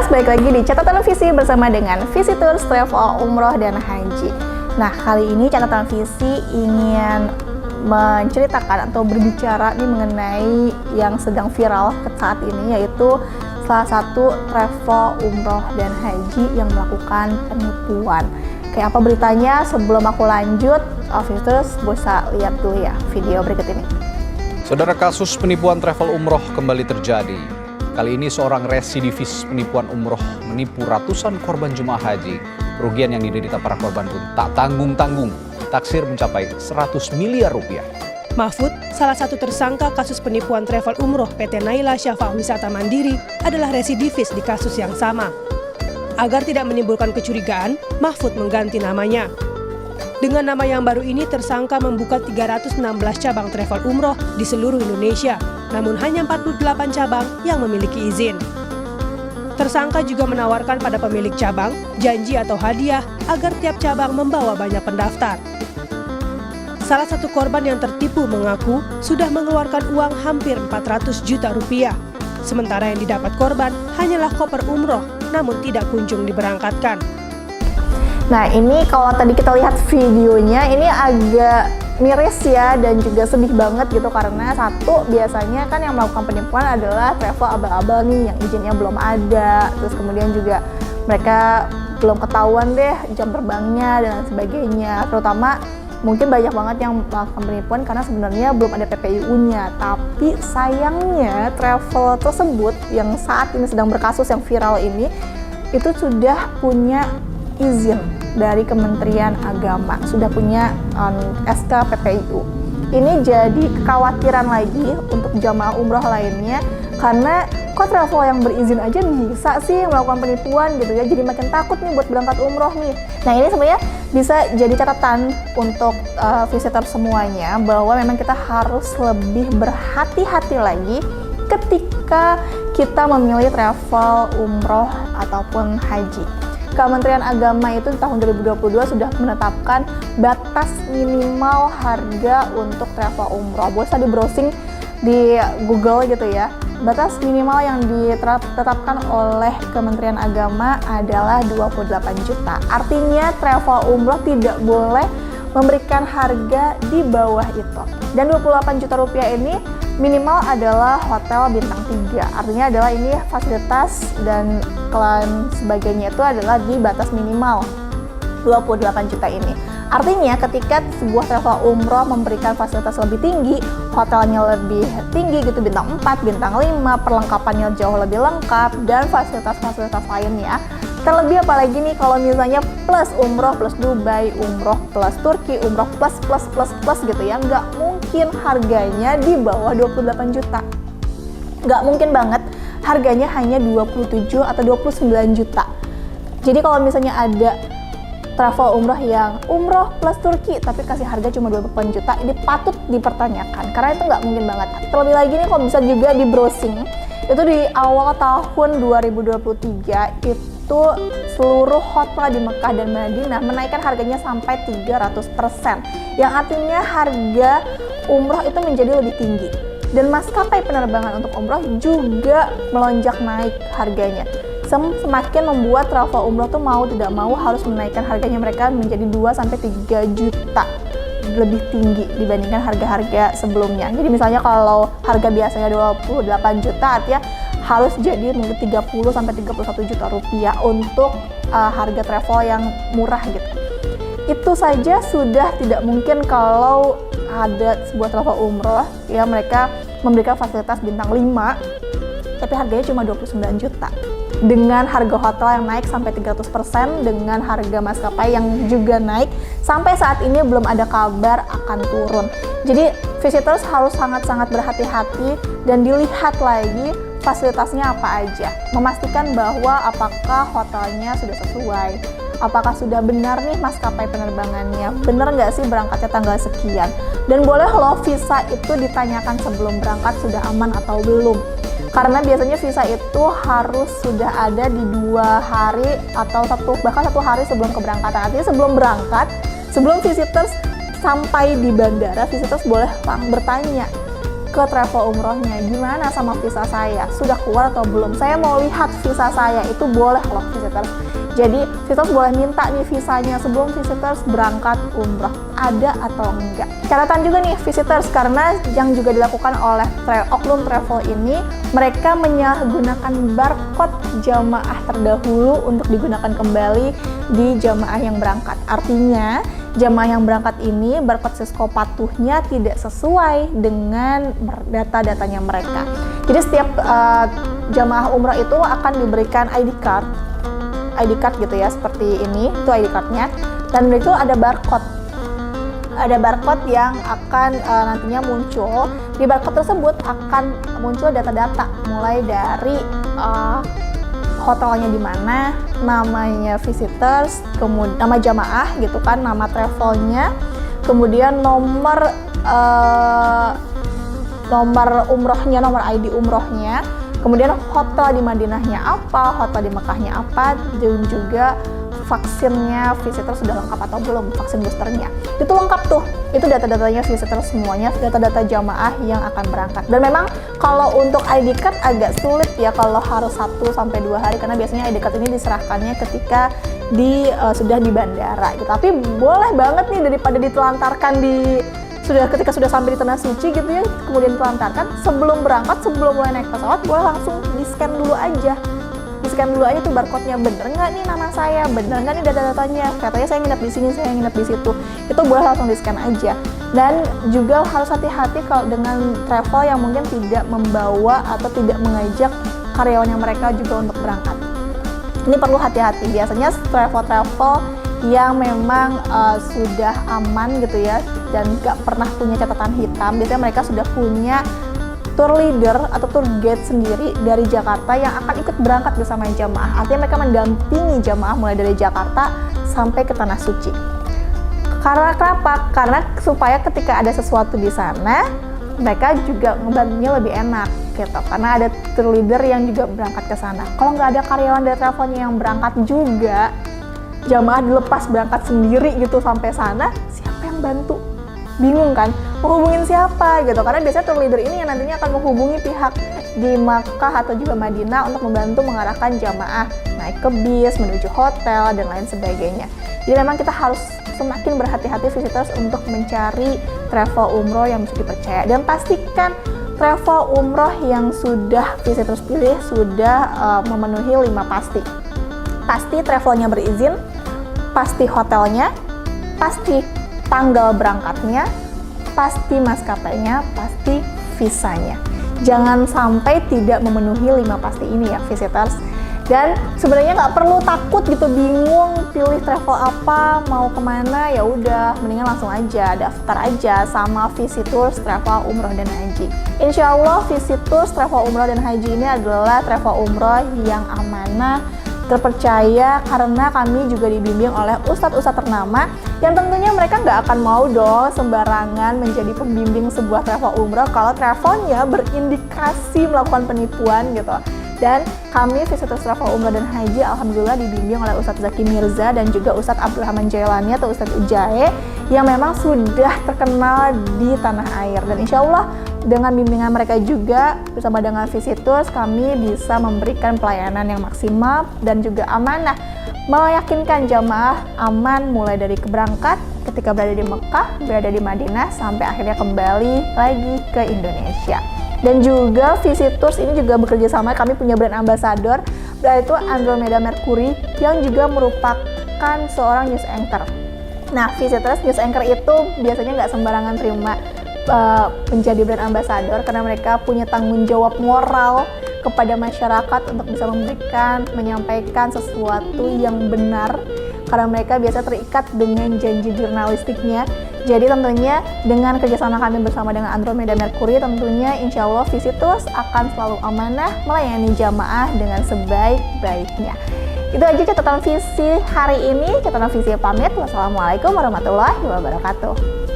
Visitors, balik lagi di Catatan Visi bersama dengan Visitors Travel Umroh dan Haji. Nah, kali ini Catatan Visi ingin menceritakan atau berbicara nih mengenai yang sedang viral saat ini, yaitu salah satu travel umroh dan haji yang melakukan penipuan. Kayak apa beritanya? Sebelum aku lanjut, Visitors bisa lihat dulu ya video berikut ini. Saudara, kasus penipuan travel umroh kembali terjadi. Kali ini seorang residivis penipuan umroh menipu ratusan korban jemaah haji. Kerugian yang diderita para korban pun tak tanggung-tanggung. Taksir mencapai 100 miliar rupiah. Mahfud, salah satu tersangka kasus penipuan travel umroh PT Naila Syafa Wisata Mandiri, adalah residivis di kasus yang sama. Agar tidak menimbulkan kecurigaan, Mahfud mengganti namanya. Dengan nama yang baru ini, tersangka membuka 316 cabang travel umroh di seluruh Indonesia, namun hanya 48 cabang yang memiliki izin. Tersangka juga menawarkan pada pemilik cabang janji atau hadiah agar tiap cabang membawa banyak pendaftar. Salah satu korban yang tertipu mengaku sudah mengeluarkan uang hampir 400 juta rupiah. Sementara yang didapat korban hanyalah koper umroh, namun tidak kunjung diberangkatkan. Nah, ini kalau tadi kita lihat videonya, ini agak miris ya dan juga sedih banget gitu, karena satu, biasanya kan yang melakukan penipuan adalah travel abal-abal nih yang izinnya belum ada, terus kemudian juga mereka belum ketahuan deh jam terbangnya dan sebagainya. Terutama mungkin banyak banget yang melakukan penipuan karena sebenarnya belum ada PPIU-nya. Tapi sayangnya travel tersebut yang saat ini sedang berkasus yang viral ini itu sudah punya izin dari Kementerian Agama, sudah punya SK PPIU. Ini jadi kekhawatiran lagi untuk jamaah umroh lainnya, karena kok travel yang berizin aja bisa sih melakukan penipuan gitu ya, jadi makin takut nih buat berangkat umroh nih. Nah, ini sebenarnya bisa jadi catatan untuk visitor semuanya, bahwa memang kita harus lebih berhati-hati lagi ketika kita memilih travel umroh ataupun haji. Kementerian Agama itu di tahun 2022 sudah menetapkan batas minimal harga untuk travel umroh. Bisa di browsing di Google gitu ya. Batas minimal yang ditetapkan oleh Kementerian Agama adalah 28 juta. Artinya travel umroh tidak boleh memberikan harga di bawah itu. Dan 28 juta rupiah ini minimal adalah hotel bintang 3. Artinya adalah ini fasilitas dan klaim sebagainya itu adalah di batas minimal 28 juta ini. Artinya ketika sebuah travel umroh memberikan fasilitas lebih tinggi, hotelnya lebih tinggi gitu, bintang 4, bintang 5, perlengkapannya jauh lebih lengkap, dan fasilitas-fasilitas lainnya. Terlebih apalagi nih kalau misalnya plus umroh, plus Dubai, umroh plus Turki, umroh plus gitu ya, nggak mungkin harganya di bawah 28 juta. Nggak mungkin banget harganya hanya 27 atau 29 juta. Jadi kalau misalnya ada travel umroh yang umroh plus Turki tapi kasih harga cuma 28 juta, ini patut dipertanyakan, karena itu nggak mungkin banget. Terlebih lagi nih kalau bisa juga di browsing, itu di awal tahun 2023 itu seluruh hotel di Mekah dan Madinah menaikkan harganya sampai 300%, yang artinya harga umroh itu menjadi lebih tinggi. Dan maskapai penerbangan untuk umroh juga melonjak naik harganya. Semakin membuat travel umroh tuh mau tidak mau harus menaikkan harganya mereka menjadi 2-3 juta lebih tinggi dibandingkan harga-harga sebelumnya. Jadi misalnya kalau harga biasanya 28 juta, artinya harus jadi mungkin 30-31 juta rupiah untuk harga travel yang murah gitu. Itu saja sudah tidak mungkin kalau ada sebuah travel umroh ya mereka memberikan fasilitas bintang 5 tapi harganya cuma 29 juta. Dengan harga hotel yang naik sampai 300%, dengan harga maskapai yang juga naik, sampai saat ini belum ada kabar akan turun. Jadi visitors harus sangat-sangat berhati-hati dan dilihat lagi fasilitasnya apa aja. Memastikan bahwa apakah hotelnya sudah sesuai, apakah sudah benar nih maskapai penerbangannya, benar nggak sih berangkatnya tanggal sekian. Dan boleh loh visa itu ditanyakan sebelum berangkat sudah aman atau belum. Karena biasanya visa itu harus sudah ada di 2 hari atau bahkan 1 hari sebelum keberangkatan. Artinya sebelum berangkat, sebelum visitors sampai di bandara, visitors boleh bertanya ke travel umrohnya. Gimana sama visa saya? Sudah keluar atau belum? Saya mau lihat visa saya, itu boleh loh visitors. Jadi visitors boleh minta nih visanya sebelum visitors berangkat umroh, ada atau enggak. Catatan juga nih visitors, karena yang juga dilakukan oleh oknum travel ini, mereka menyalahgunakan barcode jamaah terdahulu untuk digunakan kembali di jamaah yang berangkat. Artinya jamaah yang berangkat ini barcode Sisco patuhnya tidak sesuai dengan data-datanya mereka. Jadi setiap jamaah umroh itu akan diberikan ID card gitu ya, seperti ini, itu ID cardnya, dan itu ada barcode yang akan nantinya muncul. Di barcode tersebut akan muncul data-data mulai dari hotelnya di mana, namanya visitors, kemudian nama jamaah gitu kan, nama travelnya, kemudian nomor umrohnya, nomor ID umrohnya, kemudian hotel di Madinahnya apa, hotel di Mekahnya apa, dan juga vaksinnya visitor sudah lengkap atau belum, vaksin boosternya. Itu lengkap tuh, itu data-datanya visitor semuanya, data-data jamaah yang akan berangkat. Dan memang kalau untuk ID card agak sulit ya kalau harus 1-2 hari, karena biasanya ID card ini diserahkannya ketika sudah di bandara gitu. Tapi boleh banget nih daripada ditelantarkan ketika sudah sampai di Tanah Suci gitu ya, kemudian ditelantarkan, sebelum berangkat, sebelum mulai naik pesawat, boleh langsung di-scan dulu aja. Di-scan dulu aja tuh barcode-nya, bener nggak nih nama saya, bener nggak nih data-datanya, katanya saya nginep di sini, saya nginep di situ. Itu boleh langsung di-scan aja. Dan juga harus hati-hati kalau dengan travel yang mungkin tidak membawa atau tidak mengajak karyawannya mereka juga untuk berangkat. Ini perlu hati-hati. Biasanya travel-travel yang memang sudah aman gitu ya, dan nggak pernah punya catatan hitam, biasanya mereka sudah punya tour leader atau tour guide sendiri dari Jakarta yang akan ikut berangkat bersama jamaah. Artinya mereka mendampingi jamaah mulai dari Jakarta sampai ke Tanah Suci. Karena kenapa? Karena supaya ketika ada sesuatu di sana, mereka juga ngebantunya lebih enak gitu, karena ada tour leader yang juga berangkat ke sana. Kalau nggak ada karyawan dari travelnya yang berangkat juga, jamaah dilepas berangkat sendiri gitu sampai sana, siapa yang bantu? Bingung kan? Mau hubungin siapa gitu? Karena biasanya tour leader ini yang nantinya akan menghubungi pihak di Makkah atau juga Madinah untuk membantu mengarahkan jamaah naik ke bis, menuju hotel, dan lain sebagainya. Jadi memang kita harus semakin berhati-hati visitors untuk mencari travel umroh yang bisa dipercaya. Dan pastikan travel umroh yang sudah visitors pilih sudah memenuhi 5 pasti. Pasti travelnya berizin, pasti hotelnya, pasti tanggal berangkatnya, pasti maskapainya, pasti visanya. Jangan sampai tidak memenuhi 5 pasti ini ya visitors. Dan sebenarnya nggak perlu takut gitu, bingung pilih travel apa, mau kemana, ya udah mendingan langsung aja daftar aja sama Visitours Travel Umroh dan Haji. Insya Allah Visitours Travel Umroh dan Haji ini adalah travel umroh yang amanah, terpercaya, karena kami juga dibimbing oleh ustadz-ustadz ternama yang tentunya mereka nggak akan mau dong sembarangan menjadi pembimbing sebuah travel umroh kalau travelnya berindikasi melakukan penipuan gitu. Dan kami Visitours Travel Umroh dan Haji alhamdulillah dibimbing oleh Ustadz Zaki Mirza dan juga Ustadz Abdurrahman Jailani atau Ustadz Ujae yang memang sudah terkenal di tanah air. Dan insya Allah dengan bimbingan mereka juga bersama dengan Visitours kami bisa memberikan pelayanan yang maksimal dan juga amanah, meyakinkan jamaah aman mulai dari keberangkat ketika berada di Mekah, berada di Madinah, sampai akhirnya kembali lagi ke Indonesia. Dan juga Visitours ini juga bekerja sama, kami punya brand ambassador, yaitu Andromeda Mercury yang juga merupakan seorang news anchor. Nah, Visitours news anchor itu biasanya nggak sembarangan terima menjadi brand ambassador karena mereka punya tanggung jawab moral kepada masyarakat untuk bisa menyampaikan sesuatu yang benar, karena mereka biasa terikat dengan janji jurnalistiknya. Jadi tentunya dengan kerjasama kami bersama dengan Andromeda Mercury, tentunya insya Allah Visitours akan selalu amanah melayani jamaah dengan sebaik-baiknya. Itu aja catatan visi hari ini. Catatan visi pamit. Wassalamualaikum warahmatullahi wabarakatuh.